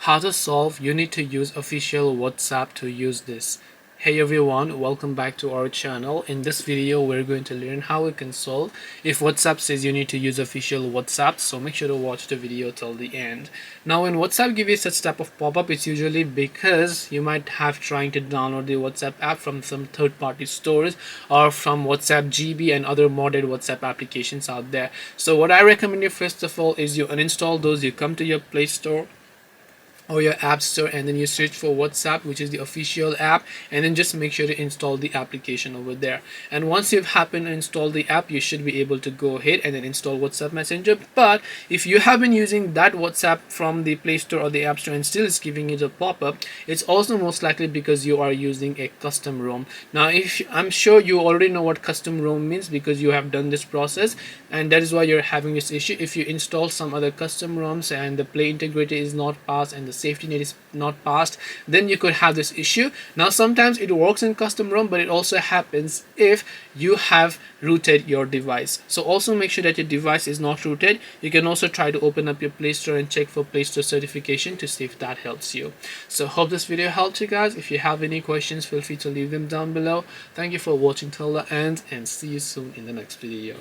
how to solve you need to use official WhatsApp to use this. Hey everyone, welcome back to our channel. In this video we're going to learn how we can solve if WhatsApp says you need to use official WhatsApp, so make sure to watch the video till the end. Now when WhatsApp gives you such type of pop-up, it's usually because you might have trying to download the WhatsApp app from some third-party stores or from WhatsApp GB and other modded WhatsApp applications out there. So what I recommend you first of all is you uninstall those, you come to your Play Store or your app store and then you search for WhatsApp, which is the official app, and then just make sure to install the application over there. And once you've happened to install the app, you should be able to go ahead and then install WhatsApp Messenger. But if you have been using that WhatsApp from the Play Store or the App Store and still it's giving you the pop-up, it's also most likely because you are using a custom ROM. Now I'm sure you already know what custom ROM means because you have done this process, and that is why you're having this issue. If you install some other custom ROMs and the Play integrity is not passed and the safety net is not passed, then you could have this issue. Now sometimes it works in custom ROM, but it also happens if you have rooted your device. So also make sure that your device is not rooted. You can also try to open up your Play Store and check for Play Store certification to see if that helps you. So hope this video helped you guys. If you have any questions, feel free to leave them down below. Thank you for watching till the end and see you soon in the next video.